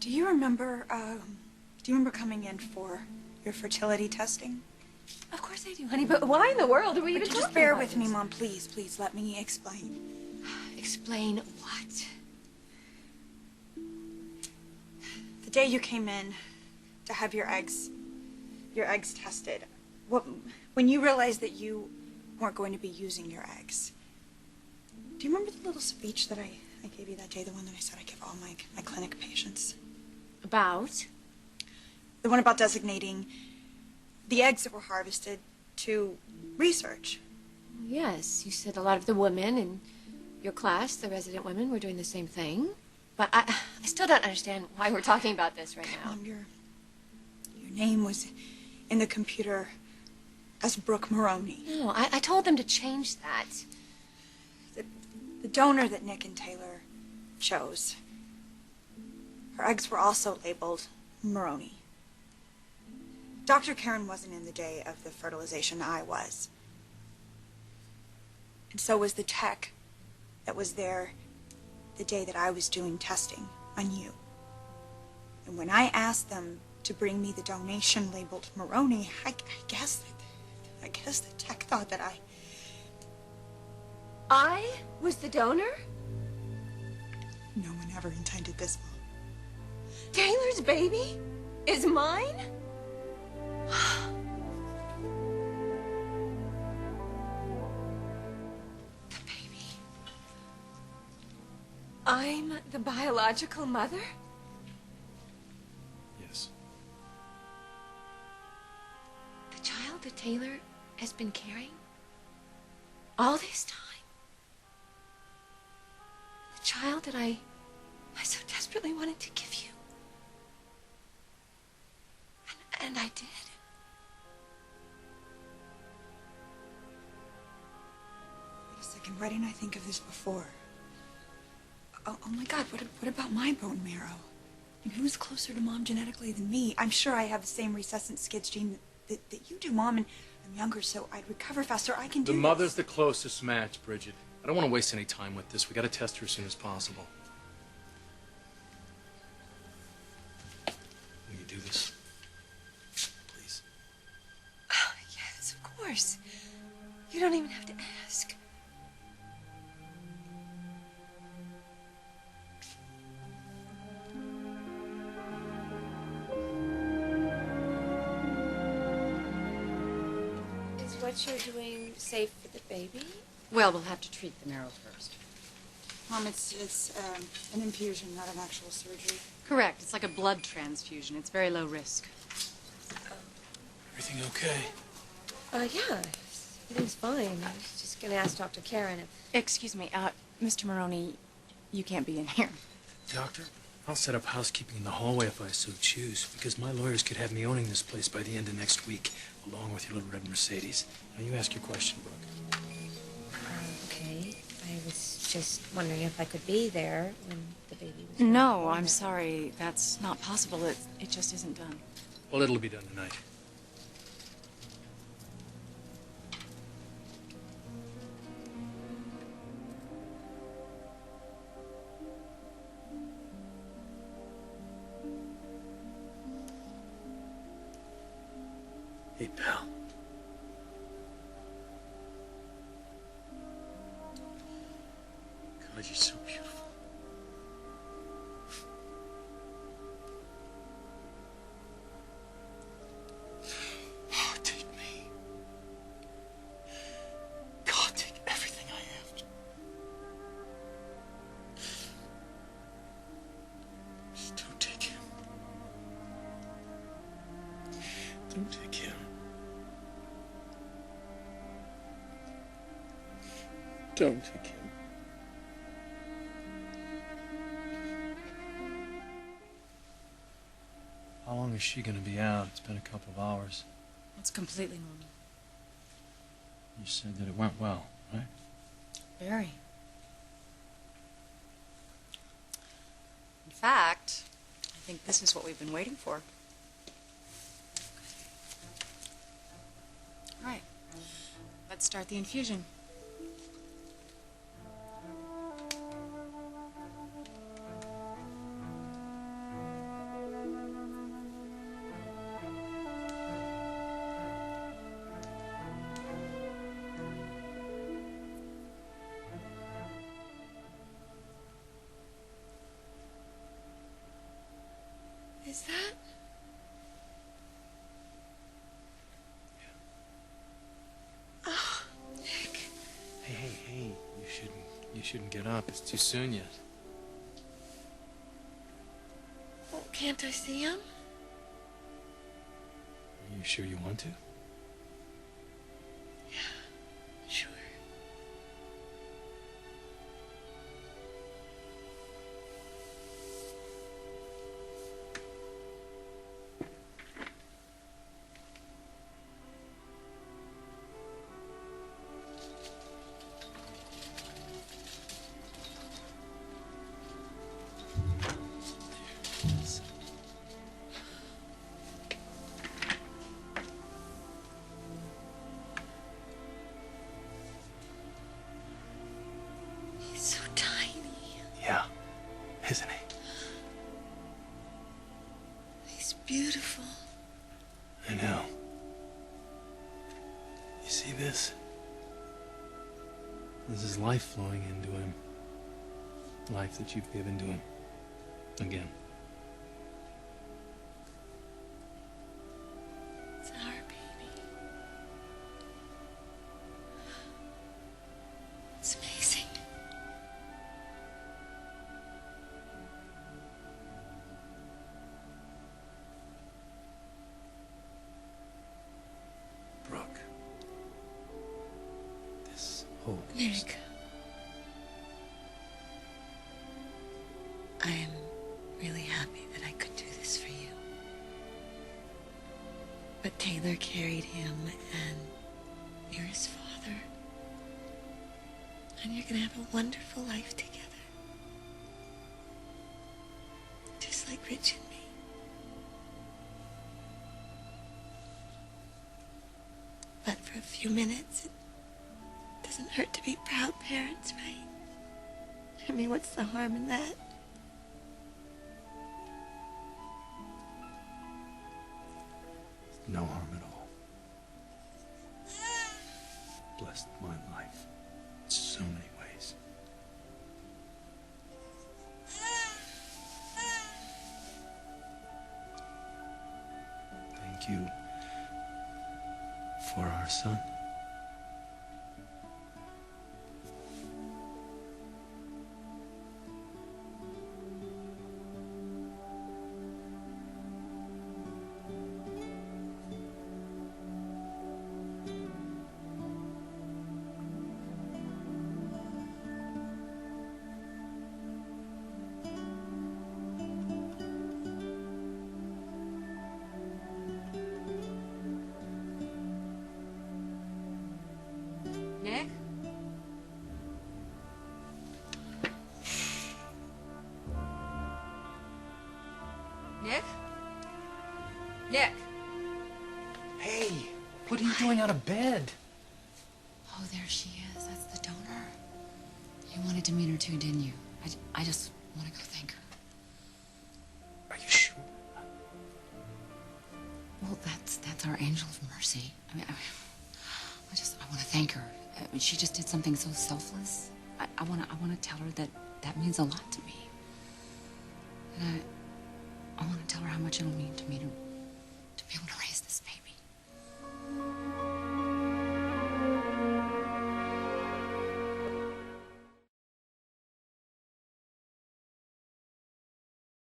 Do you remember coming in for your fertility testing? Of course I do, honey, but why in the world are we even talking Just bear about with me, this? Mom, please. Please, let me explain. Explain what? The day you came in to have your eggs tested, when you realized that you weren't going to be using your eggs, do you remember the little speech that I gave you that day, the one that I said I give all my clinic patients? About? The one about designating the eggs that were harvested to research. Yes, you said a lot of the women in your class, the resident women, were doing the same thing. But I still don't understand why we're talking about this right now. Mom, your name was in the computer as Brooke Marone. No, I told them to change that. The donor that Nick and Taylor chose, her eggs were also labeled Marone. Dr. Karen wasn't in the day of the fertilization. I was. And so was the tech that was there the day that I was doing testing on you. And when I asked them to bring me the donation labeled Marone, I guess the tech thought that I was the donor? no one ever intended this, Mom. Taylor's baby is mine? The baby. I'm the biological mother? Yes. The child that Taylor has been carrying all this time? The child that I so desperately wanted to give you. And I did. Wait a second, why didn't I think of this before? Oh my God, what about my bone marrow? And who's closer to Mom genetically than me? I'm sure I have the same recessive skids gene that you do, Mom, and I'm younger, so I'd recover faster. I can do The this. mother's the closest match, Bridget. I don't want to waste any time with this. We got to test her as soon as possible. Will you do this? Please. Oh, yes, of course. You don't even have to ask. Is what you're doing safe for the baby? Well, we'll have to treat the marrow first. Mom, it's an infusion, not an actual surgery. Correct. It's like a blood transfusion. It's very low risk. Everything okay? Yeah. Everything's fine. I was just gonna ask Dr. Karen if... Excuse me, Mr. Marone, you can't be in here. Doctor, I'll set up housekeeping in the hallway if I so choose, because my lawyers could have me owning this place by the end of next week, along with your little red Mercedes. Now, you ask your question, Brooke. Okay. I was just wondering if I could be there when the baby was... No, I'm sorry. That's not possible. It just isn't done. Well, it'll be done tonight. Hey, pal. God, you're so beautiful. Oh, take me. God, take everything I have. Just don't take him. Don't take him. Don't take him. How long is she gonna be out? It's been a couple of hours. It's completely normal. You said that it went well, right? Very. In fact, I think this is what we've been waiting for. All right. Let's start the infusion. You shouldn't get up. It's too soon yet. Oh, can't I see him? Are you sure you want to? Sure. He's so tiny. Yeah, isn't he? He's beautiful. I know. You see this? This is life flowing into him. Life that you've given to him. Again. It's our baby. It's amazing. Brooke. This whole... Nick. I am really happy that I could do this for you. But Taylor carried him, and you're his father. And you're gonna have a wonderful life together. Just like Rich and me. But for a few minutes, it doesn't hurt to be proud parents, right? I mean, what's the harm in that? No harm at all. Blessed my life in so many ways. Thank you for our son. Nick? Nick? Nick? Hey, what are you doing out of bed? Oh, there she is. That's the donor. You wanted to meet her too, didn't you? I just want to go thank her. Are you sure? Well, that's our angel of mercy. I want to thank her. I mean, she just did something so selfless. I want to tell her that means a lot to me. And I want to tell her how much it'll mean to me to be able to raise